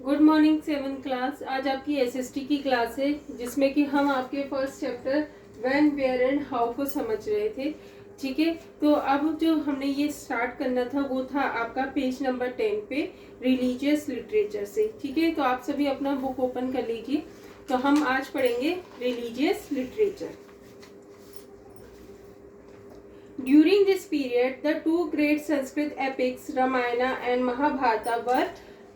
Good morning 7th class. आज आपकी SST की क्लास है जिसमें कि हम आपके first chapter when where and how को समझ रहे थे। ठीक है, तो अब जो हमने ये स्टार्ट करना था वो था आपका पेज नंबर 10 पे रिलीजियस लिटरेचर से। ठीक है, तो आप सभी अपना बुक ओपन कर लीजिए। तो हम आज पढ़ेंगे religious literature. During this period, the two great Sanskrit epics, Ramayana and Mahabharata, were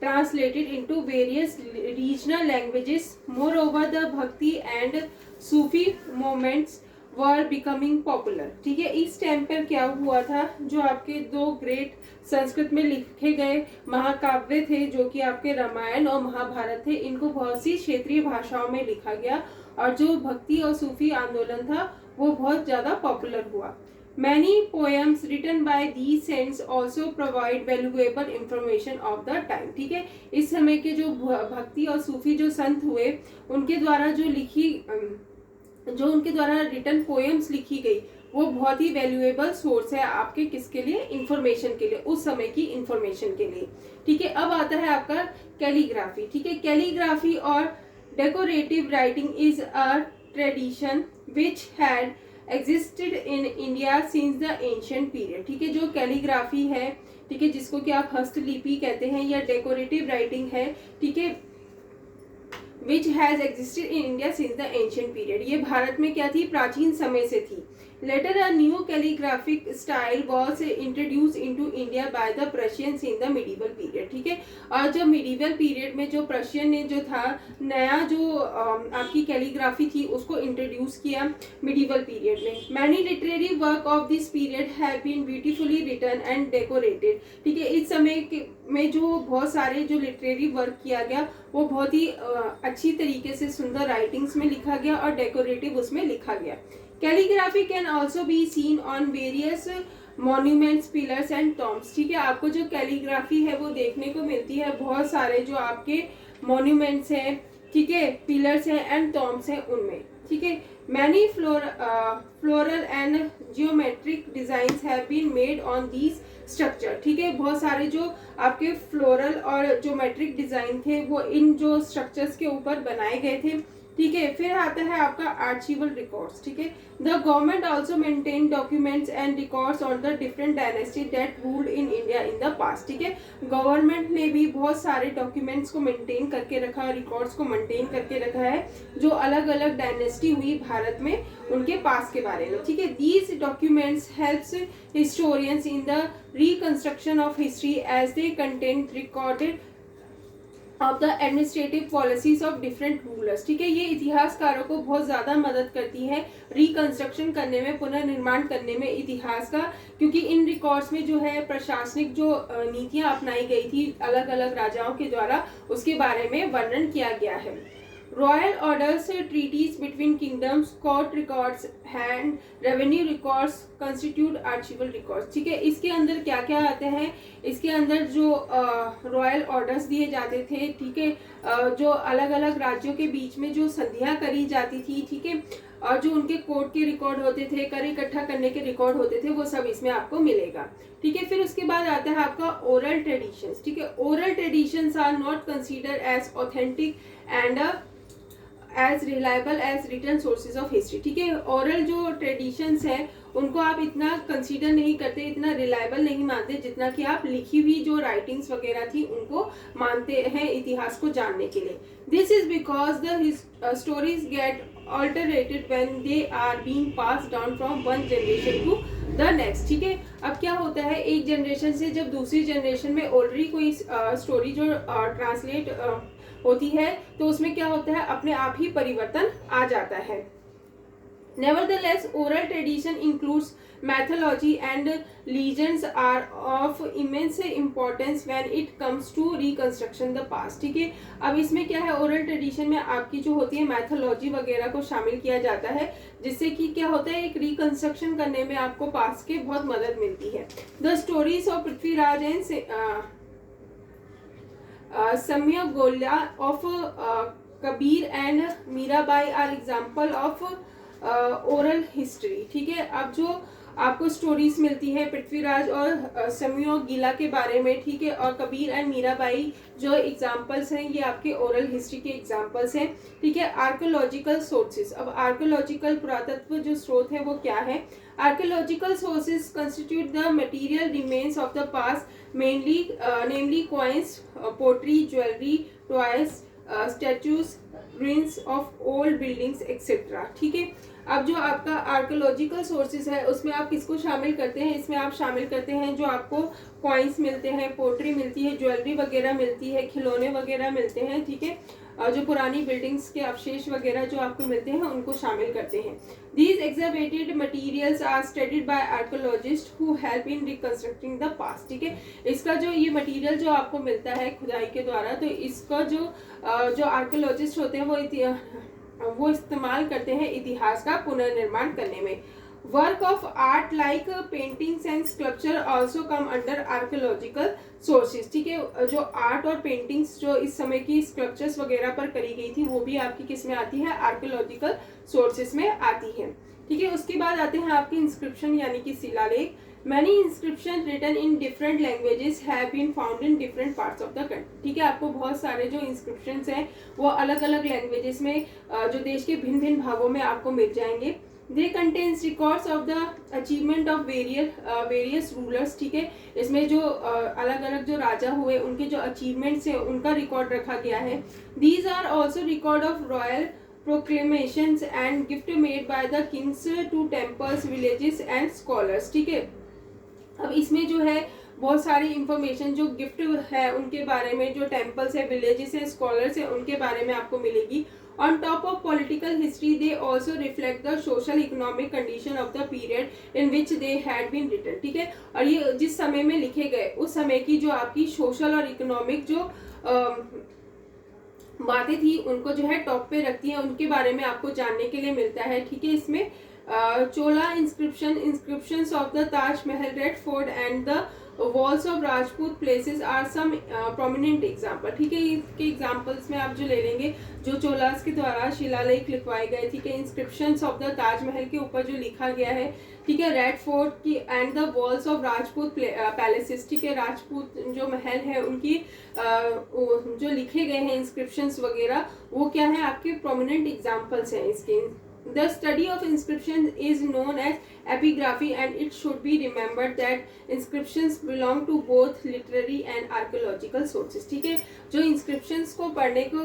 translated into various regional languages. Moreover, the Bhakti and Sufi movements were becoming popular. ठीक है, इस टाइम पर क्या हुआ था, जो आपके दो ग्रेट संस्कृत में लिखे गए महाकाव्य थे जो कि आपके रामायण और महाभारत थे, इनको बहुत सी क्षेत्रीय भाषाओं में लिखा गया और जो भक्ति और सूफी आंदोलन था वो बहुत ज़्यादा पॉपुलर हुआ। Many poems written by these saints also provide valuable information of the time. ठीक है, इस समय के जो भक्ति और सूफी जो संत हुए उनके द्वारा जो उनके द्वारा रिटन पोएम्स लिखी गई वो बहुत ही वैल्यूएबल सोर्स है आपके किसके लिए, इंफॉर्मेशन के लिए, उस समय की इंफॉर्मेशन के लिए। ठीक है, अब आता है आपका कैलीग्राफी। ठीक है, कैलीग्राफी और decorative writing is a tradition which had existed in India since the ancient period. ठीक है, जो कैलीग्राफी है, ठीक है, जिसको कि आप हस्तलिपि कहते हैं या डेकोरेटिव राइटिंग है, ठीक है, which has existed in India since the ancient period, ये भारत में क्या थी, प्राचीन समय से थी। Later a new calligraphic style was introduce into India by the Persians in the medieval period. ठीक है, और जब मिडिवल पीरियड में जो प्रशियन ने जो था नया जो आपकी कैलीग्राफी थी उसको इंट्रोड्यूस किया मिडिवल पीरियड में। Many literary work of this period have been beautifully written and decorated. ठीक है, इस समय में जो बहुत सारे जो लिटरेरी वर्क किया गया वो बहुत ही अच्छी तरीके से सुंदर राइटिंग्स में लिखा गया और डेकोरेटिव उसमें लिखा गया। Calligraphy can also be seen on various monuments, pillars and tombs. ठीक है, आपको जो कैलीग्राफी है वो देखने को मिलती है बहुत सारे जो आपके मॉन्यूमेंट्स हैं, ठीक है, पिलर्स हैं एंड टॉम्ब्स हैं उनमें। ठीक है, many floral and geometric designs have been made on these structure. ठीक है, बहुत सारे जो आपके फ्लोरल और ज्योमेट्रिक डिजाइन थे वो इन जो स्ट्रक्चर्स के ऊपर बनाए गए थे। ठीक है, फिर आता है आपका आर्चीवल रिकॉर्ड्स। ठीक है, the government also maintain documents and records on the different dynasty that ruled in India in the past. ठीक है, गवर्नमेंट ने भी बहुत सारे डॉक्यूमेंट्स को मेंटेन करके रखा, रिकॉर्ड्स को मेंटेन करके रखा है जो अलग अलग डायनेस्टी हुई भारत में उनके पास के बारे में। ठीक है, these documents helps historians in the reconstruction of history as they content recorded of the administrative policies of different rulers. ठीक है, ये इतिहासकारों को बहुत ज़्यादा मदद करती है रिकंस्ट्रक्शन करने में, पुनर्निर्माण करने में इतिहास का, क्योंकि इन रिकॉर्ड्स में जो है प्रशासनिक जो नीतियाँ अपनाई गई थी अलग अलग राजाओं के द्वारा उसके बारे में वर्णन किया गया है। Royal orders, treaties between kingdoms, court records and revenue records constitute archival records. ठीक है, इसके अंदर क्या क्या आते हैं, इसके अंदर जो रॉयल ऑर्डर्स दिए जाते थे, ठीक है, जो अलग अलग राज्यों के बीच में जो संधियां करी जाती थी, ठीक है, और जो उनके कोर्ट के रिकॉर्ड होते थे, कर इकट्ठा करने के रिकॉर्ड होते थे, वो सब इसमें आपको मिलेगा। ठीक है, फिर उसके बाद आता है आपका ओरल ट्रेडिशंस। ठीक है, oral traditions are not considered as authentic and as reliable as written sources of history. ठीक है, ओरल जो ट्रेडिशंस हैं उनको आप इतना कंसीडर नहीं करते, इतना रिलायबल नहीं मानते जितना कि आप लिखी हुई जो राइटिंग्स वगैरह थी उनको मानते हैं इतिहास को जानने के लिए। This is because the stories get altered when they are being pass down from one generation to the next. ठीक है, अब क्या होता है, एक जनरेशन से जब दूसरी जनरेशन में ऑलरेडी कोई स्टोरी जो ट्रांसलेट होती है तो उसमें क्या होता है, अपने आप ही परिवर्तन आ जाता है। Nevertheless, oral tradition includes mythology and legends are of immense importance when it comes to reconstruction the past। ठीक है, अब इसमें क्या है, oral tradition में आपकी जो होती है मैथोलॉजी वगैरह को शामिल किया जाता है जिससे कि क्या होता है, एक रिकंस्ट्रक्शन करने में आपको पास्ट के बहुत मदद मिलती है। The stories of Prithviraj and Samyogita of Kabir and Mirabai are example of oral history. ठीक है, अब जो आपको स्टोरीज मिलती है पृथ्वीराज और समयो गीला के बारे में, ठीक है, और कबीर एंड मीराबाई जो एग्जाम्पल्स हैं ये आपके ओरल हिस्ट्री के एग्जाम्पल्स हैं, ठीक है। आर्कोलॉजिकल सोर्सेज, अब आर्कोलॉजिकल पुरातत्व जो स्रोत है वो क्या है। Archaeological sources constitute the material remains of the past mainly namely coins, pottery, jewellery, toys, statues, ruins of old buildings etcetera, ठीक है। अब जो आपका आर्कोलॉजिकल सोर्सेज है उसमें आप किसको शामिल करते हैं, इसमें आप शामिल करते हैं जो आपको कॉइन्स मिलते हैं, पोट्री मिलती है, ज्वेलरी वगैरह मिलती है, खिलौने वगैरह मिलते हैं, ठीक है, जो पुरानी बिल्डिंग्स के अवशेष वगैरह जो आपको मिलते हैं उनको शामिल करते हैं। These excavated materials are studied by archaeologist who help in reconstructing the past, ठीक है। इसका जो ये मटीरियल जो आपको मिलता है खुदाई के द्वारा, तो इसका जो आर्कोलॉजिस्ट होते हैं वो इस्तेमाल करते हैं इतिहास का पुनर्निर्माण करने में। Work of art like paintings and sculpture also come under archaeological sources, ठीक है। जो आर्ट और पेंटिंग्स जो इस समय की स्कल्पचर्स वगैरह पर करी गई थी वो भी आपकी किस में आती है, आर्कोलॉजिकल सोर्सेज में आती है, ठीक है। उसके बाद आते हैं आपके इंस्क्रिप्शन यानी कि शिलालेख। Many inscriptions written in different languages have been found in different parts of the country, ठीक है। आपको बहुत सारे जो इंस्क्रिप्शंस हैं वो अलग अलग लैंग्वेजेस में जो देश के भिन्न भिन्न भागों में आपको मिल जाएंगे। They contains records of the achievement of various rulers, ठीक है। इसमें जो अलग अलग जो राजा हुए उनके जो अचीवमेंट्स हैं उनका रिकॉर्ड रखा गया है। These are also record of royal proclamations and gift made by the kings to temples, villages and scholars, ठीक है। अब इसमें जो है बहुत सारी इंफॉर्मेशन जो गिफ्ट है उनके बारे में, जो टेम्पल्स है, विलेजेस है, स्कॉलर्स है, उनके बारे में आपको मिलेगी। On top of political history they also reflect the social economic condition of the period in which they had been written, ठीक है। और ये जिस समय में लिखे गए उस समय की जो आपकी सोशल और इकोनॉमिक जो बातें थी उनको जो है टॉप पे रखती है, उनके बारे में आपको जानने के लिए मिलता है, ठीक है। इसमें चोला inscriptions of the Taj Mahal, Red Fort and the walls of Rajput places are some prominent example, ठीक है। इसके एग्जाम्पल्स में आप जो ले लेंगे जो चोलास के द्वारा शिलालेख लिखवाए गए, ठीक है। इंस्क्रिप्शंस ऑफ द ताजमहल के ऊपर जो लिखा गया है, ठीक है, रेड फोर्ट की and the walls of Rajput palaces, ठीक है। राजपूत जो महल है उनकी जो लिखे गए हैं इंस्क्रिप्शंस वगैरह वो क्या है, आपके प्रोमिनेंट एग्जाम्पल्स हैं इसके। The study of inscriptions is known as epigraphy and it should be remembered that inscriptions belong to both literary and archaeological sources, ठीक है। जो inscriptions को पढ़ने को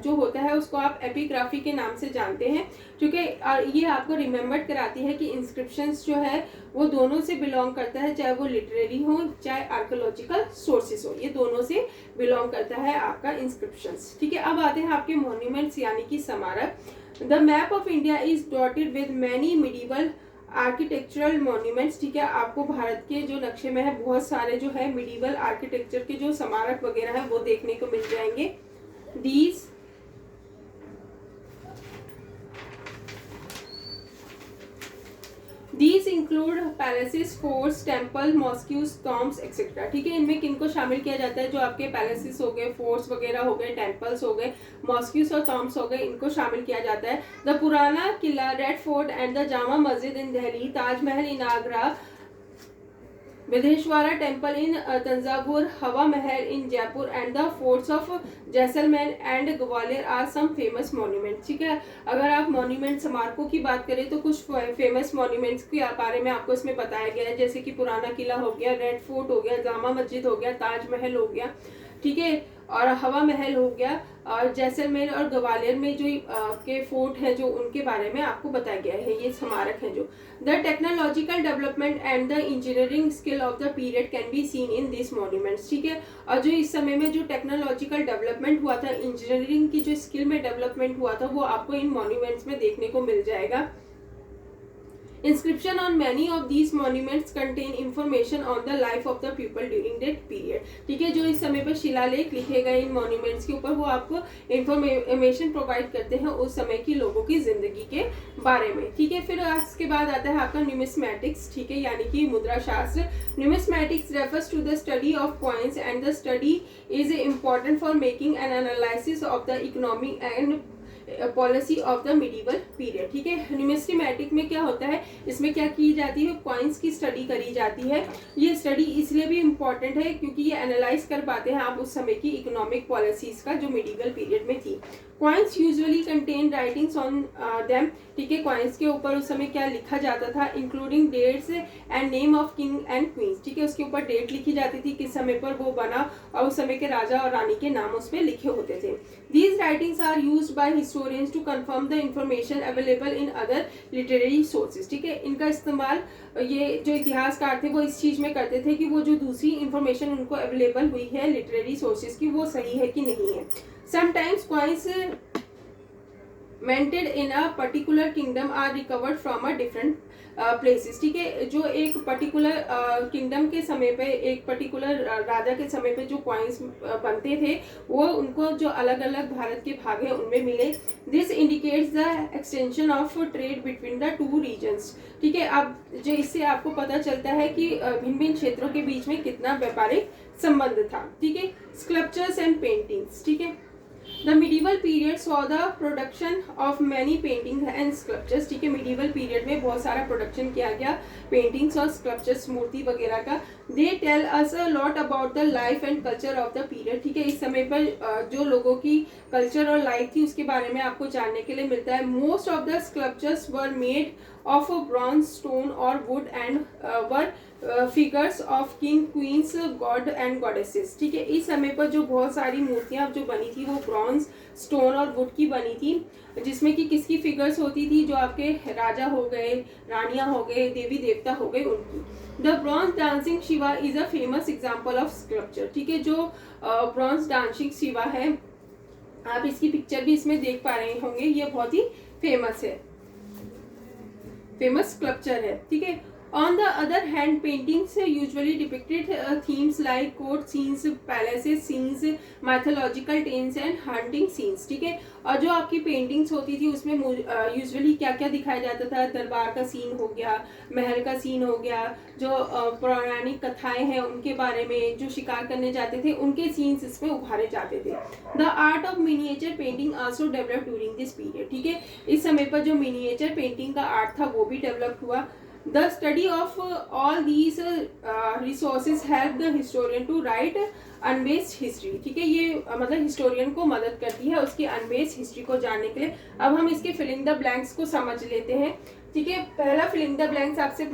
जो होता है उसको आप एपिग्राफी के नाम से जानते हैं, क्योंकि ये आपको रिमेम्बर कराती है कि inscriptions जो है वो दोनों से बिलोंग करता है, चाहे वो लिटरेरी हो चाहे आर्कोलॉजिकल सोर्सेस हो, ये दोनों से बिलोंग करता है आपका inscriptions, ठीक है। अब आते हैं आपके मॉन्यूमेंट्स यानी कि स्मारक। The map of India is dotted with many medieval architectural monuments, ठीक है। आपको भारत के जो नक्शे में है बहुत सारे जो है medieval architecture के जो स्मारक वगैरह है वो देखने को मिल जाएंगे। These include palaces, forts, temple, mosques, tombs, etc. ठीक है। इनमें किनको शामिल किया जाता है, जो आपके पैलेसेस हो गए, फोर्ट्स वगैरह हो गए, टेम्पल्स हो गए, मॉस्क्यूज और टॉम्ब्स हो गए, इनको शामिल किया जाता है। The Purana Qila, red fort and the Jama Masjid in Delhi, Taj Mahal in Agra, विदेशवाड़ा temple in Thanjavur, Hawa Mahal in Jaipur and the forts of Jaisalmer and Gwalior are some famous monument, ठीक है। अगर आप मॉन्यूमेंट स्मारकों की बात करें तो कुछ फेमस मॉन्यूमेंट्स के बारे में आपको इसमें बताया गया है, जैसे कि पुराना किला हो गया, रेड फोर्ट हो गया, जामा मस्जिद हो गया, ताजमहल हो गया, ठीक है, और हवा महल हो गया, और जैसलमेर और ग्वालियर में जो के फोर्ट हैं जो उनके बारे में आपको बताया गया है, ये स्मारक हैं जो। The technological development and the engineering skill of the period can be seen in this monuments, ठीक है। और जो इस समय में जो टेक्नोलॉजिकल डेवलपमेंट हुआ था, इंजीनियरिंग की जो स्किल में डेवलपमेंट हुआ था वो आपको इन मॉन्यूमेंट्स में देखने को मिल जाएगा। Inscription on many of these monuments contain information on the life of the people during that period, ठीक है। जो इस समय पर शिलालेख लिखे गए इन मॉन्यूमेंट्स के ऊपर वो आपको इंफॉर्मेशन प्रोवाइड करते हैं उस समय की लोगों की जिंदगी के बारे में, ठीक है। फिर इसके बाद आता है आपका न्यूमिस्मेटिक्स, ठीक है, यानी कि मुद्रा शास्त्र। Numismatics refers to the study of coins and the study is important for making an analysis of the economy and policy of the medieval period. ठीक है, न्यूमिस्मेटिक में क्या होता है, इसमें क्या की जाती है, कॉइन्स की स्टडी करी जाती है। ये स्टडी इसलिए भी इम्पॉर्टेंट है क्योंकि ये एनालाइज कर पाते हैं आप उस समय की इकोनॉमिक पॉलिसीज का जो मिडिवल पीरियड में थी। Coins usually contain writings on them. ठीक है, कॉइन्स के ऊपर उस समय क्या लिखा जाता था, including dates and name of king and queens. ठीक है, उसके ऊपर डेट लिखी जाती थी, किस समय पर वो बना, और उस समय के राजा और रानी के नाम उसमें लिखे होते थे। These writings are used by historians to confirm the information available in other literary sources। ठीक है, इनका इस्तेमाल ये जो इतिहासकार थे वो इस चीज में करते थे कि वो जो दूसरी इंफॉर्मेशन उनको अवेलेबल हुई है लिटरेरी सोर्सेज की, वो सही है कि नहीं है। Sometimes coins minted in a particular kingdom are recovered from a different places। ठीक है, जो एक पर्टिकुलर किंगडम के समय पे, एक पर्टिकुलर राजा के समय पे जो कॉइन्स बनते थे वो उनको जो अलग अलग भारत के भाग है उनमें मिले। This indicates the extension of trade between the two reasons. ठीक है, अब जो इससे आपको पता चलता है कि भिन्न भिन्न क्षेत्रों के बीच में कितना व्यापारिक संबंध था। ठीक है, स्कल्पचर्स एंड पेंटिंग्स। ठीक है, The medieval period saw the production of many paintings and sculptures। ठीक है, medieval period में बहुत सारा प्रोडक्शन किया गया पेंटिंग्स और स्कल्पचर्स, मूर्ति वगैरह का। They tell us a lot about the life and culture of the period। ठीक है, इस समय पर जो लोगों की कल्चर और लाइफ थी उसके बारे में आपको जानने के लिए मिलता है। Most of the sculptures were made of bronze, stone or wood and were figures of king, queens, god and goddesses. ठीक है, इस समय पर जो बहुत सारी मूर्तियां जो बनी थी वो ब्रॉन्ज, स्टोन और वुड की बनी थी, जिसमें कि किसकी फिगर्स होती थी, जो आपके राजा हो गए, रानियां हो गए, देवी देवता हो गए, उनकी। The bronze dancing Shiva is a famous example of sculpture. ठीक है, जो ब्रॉन्ज डांसिंग शिवा है, आप इसकी पिक्चर भी इसमें देख पा रहे होंगे, ये बहुत ही फेमस है, फेमस स्कल्पचर है। ठीक है, On the other hand, paintings usually depicted themes like court scenes, palaces scenes, mythological tales and hunting scenes। ठीक है, और जो आपकी पेंटिंग्स होती थी उसमें यूजुअली क्या क्या दिखाया जाता था, दरबार का सीन हो गया, महल का सीन हो गया, जो पौराणिक कथाएं हैं उनके बारे में, जो शिकार करने जाते थे उनके सीन्स इसमें उभारे जाते थे। The art of miniature painting also develop during this period. ठीक है, इस समय पर जो मिनिएचर पेंटिंग का आर्ट था वो भी डेवलप हुआ। The study of all these resources help the historian to write unbased history। ठीक है, ये मतलब हिस्टोरियन को मदद करती है उसकी अनबेस्ड हिस्ट्री को जानने के लिए। अब हम इसके फिलिंग द ब्लैंक्स को समझ लेते हैं। ठीक है, पहला फिलिंग द ब्लैंक्स आपसे